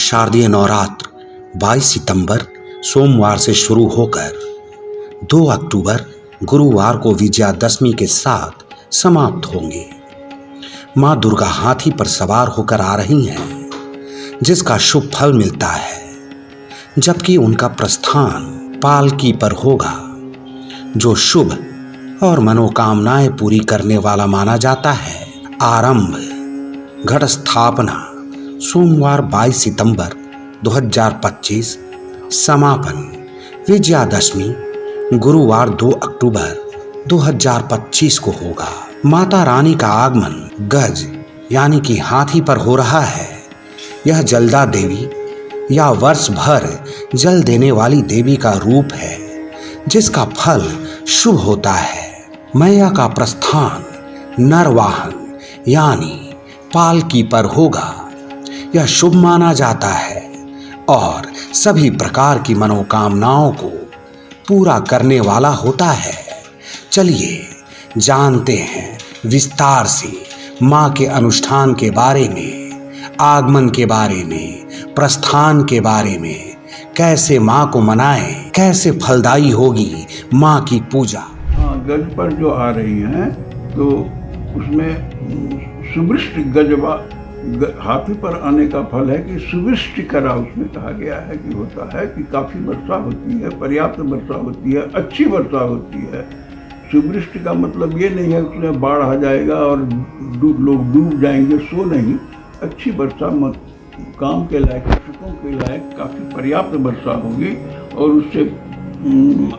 शारदीय नवरात्र 22 सितंबर सोमवार से शुरू होकर 2 अक्टूबर गुरुवार को विजयादशमी के साथ समाप्त होंगे। माँ दुर्गा हाथी पर सवार होकर आ रही हैं, जिसका शुभ फल मिलता है, जबकि उनका प्रस्थान पालकी पर होगा, जो शुभ और मनोकामनाएं पूरी करने वाला माना जाता है। आरंभ घट स्थापना सोमवार 22 सितंबर 2025, समापन विजयादशमी गुरुवार 2 अक्टूबर 2025 को होगा। माता रानी का आगमन गज यानी कि हाथी पर हो रहा है। यह जलदा देवी या वर्ष भर जल देने वाली देवी का रूप है, जिसका फल शुभ होता है। मैया का प्रस्थान नरवाहन यानी पालकी पर होगा। यह शुभ माना जाता है और सभी प्रकार की मनोकामनाओं को पूरा करने वाला होता है। चलिए जानते हैं विस्तार से माँ के अनुष्ठान के बारे में, आगमन के बारे में, प्रस्थान के बारे में, कैसे माँ को मनाएं, कैसे फलदायी होगी माँ की पूजा। गज पर जो आ रही हैं तो उसमें सुवृष्टि गजवा हाथी पर आने का फल है कि सुवृष्टि करा, उसमें कहा गया है कि होता है कि काफ़ी वर्षा होती है, पर्याप्त वर्षा होती है, अच्छी वर्षा होती है। सुवृष्टि का मतलब ये नहीं है उसमें बाढ़ आ जाएगा और लोग डूब जाएंगे, सो नहीं। अच्छी वर्षा काम के लायक, कृषकों के लायक काफ़ी पर्याप्त वर्षा होगी और उससे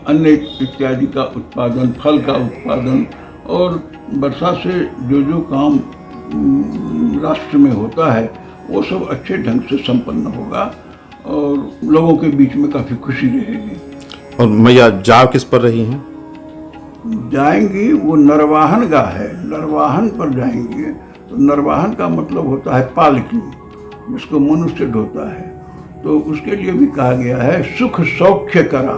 अन्न इत्यादि का उत्पादन, फल का उत्पादन और वर्षा से जो काम राष्ट्र में होता है वो सब अच्छे ढंग से संपन्न होगा और लोगों के बीच में काफ़ी खुशी रहेगी। और मैया जा किस पर रही हैं? जाएंगी, वो नरवाहन गा है, नरवाहन पर जाएंगे। तो नरवाहन का मतलब होता है पालकी, जिसको मनुष्य ढोता है। तो उसके लिए भी कहा गया है सुख सौख्य करा।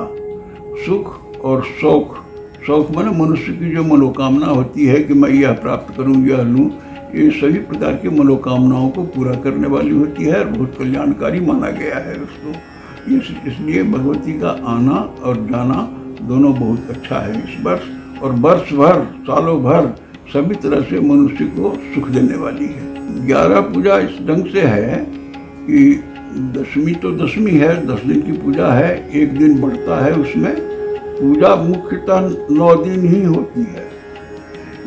सुख और शौक, शौक माने मनुष्य की जो मनोकामना होती है कि मैं यह प्राप्त करूं, यह लूं, ये सभी प्रकार की मनोकामनाओं को पूरा करने वाली होती है और बहुत कल्याणकारी माना गया है उसको। इसलिए भगवती का आना और जाना दोनों बहुत अच्छा है इस वर्ष, और वर्ष भर, सालों भर सभी तरह से मनुष्य को सुख देने वाली है। 11 पूजा इस ढंग से है कि दशमी तो दशमी है, 10 दिन की पूजा है, एक दिन बढ़ता है। उसमें पूजा मुख्यतः 9 दिन ही होती है,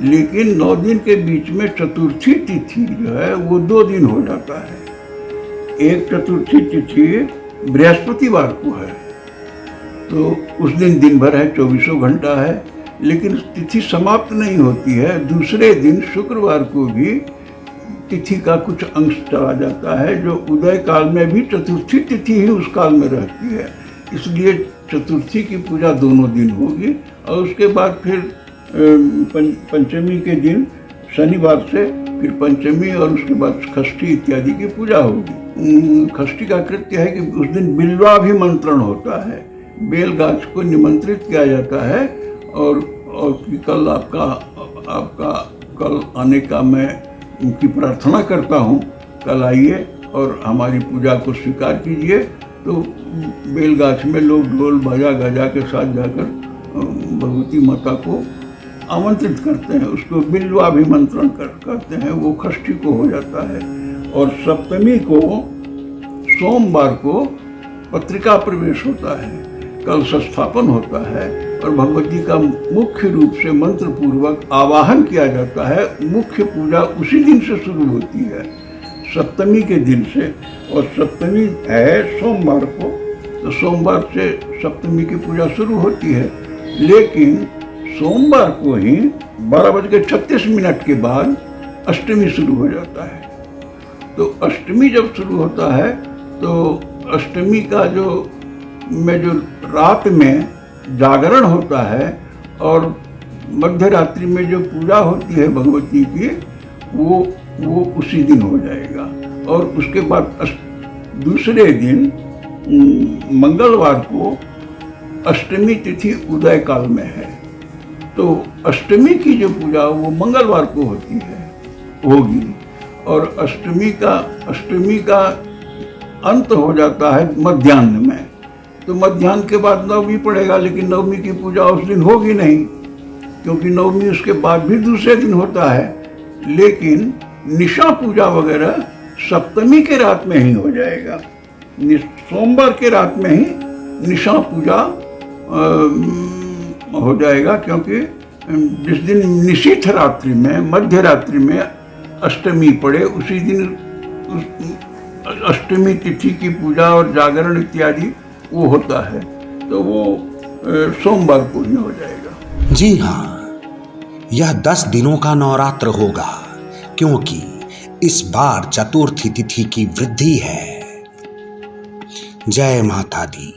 लेकिन 9 दिन के बीच में चतुर्थी तिथि जो है वो 2 दिन हो जाता है। एक चतुर्थी तिथि बृहस्पतिवार को है, तो उस दिन दिन भर है, 24 घंटा है, लेकिन तिथि समाप्त नहीं होती है। दूसरे दिन शुक्रवार को भी तिथि का कुछ अंश चला जाता है, जो उदय काल में भी चतुर्थी तिथि ही उस काल में रहती है। इसलिए चतुर्थी की पूजा दोनों दिन होगी और उसके बाद फिर पंचमी के दिन शनिवार से फिर पंचमी और उसके बाद षष्ठी इत्यादि की पूजा होगी। षष्ठी का कृत्य है कि उस दिन बिल्वाभिमंत्रण होता है, बेल गाछ को निमंत्रित किया जाता है और कि कल आपका कल आने का मैं उनकी प्रार्थना करता हूँ, कल आइए और हमारी पूजा को स्वीकार कीजिए। तो बेलगाछ में लोग ढोल बाजा गजा के साथ जाकर भगवती माता को आमंत्रित करते हैं, उसको बिल्वाभिमंत्रण करते हैं। वो षष्ठी को हो जाता है और सप्तमी को, सोमवार को पत्रिका प्रवेश होता है, कल संस्थापन होता है और भगवती का मुख्य रूप से मंत्र पूर्वक आवाहन किया जाता है। मुख्य पूजा उसी दिन से शुरू होती है, सप्तमी के दिन से, और सप्तमी है सोमवार को, तो सोमवार से सप्तमी की पूजा शुरू होती है। लेकिन सोमवार को ही 12:36 के बाद अष्टमी शुरू हो जाता है। तो अष्टमी जब शुरू होता है तो अष्टमी का जो रात में जागरण होता है और मध्य रात्रि में जो पूजा होती है भगवती की, वो उसी दिन हो जाएगा। और उसके बाद दूसरे दिन मंगलवार को अष्टमी तिथि उदय काल में है, तो अष्टमी की जो पूजा वो मंगलवार को होगी। और अष्टमी का अंत हो जाता है मध्याह्न में, तो मध्याह्न के बाद नवमी पड़ेगा, लेकिन नवमी की पूजा उस दिन होगी नहीं, क्योंकि नवमी उसके बाद भी दूसरे दिन होता है। लेकिन निशा पूजा वगैरह सप्तमी के रात में ही हो जाएगा, सोमवार के रात में ही निशा पूजा हो जाएगा, क्योंकि जिस दिन निशीथ रात्रि में, मध्य रात्रि में अष्टमी पड़े, उसी दिन अष्टमी तिथि की पूजा और जागरण इत्यादि वो होता है, तो वो सोमवार को ही हो जाएगा। जी हाँ, यह 10 दिनों का नवरात्र होगा, क्योंकि इस बार चतुर्थी तिथि की वृद्धि है। जय माता दी।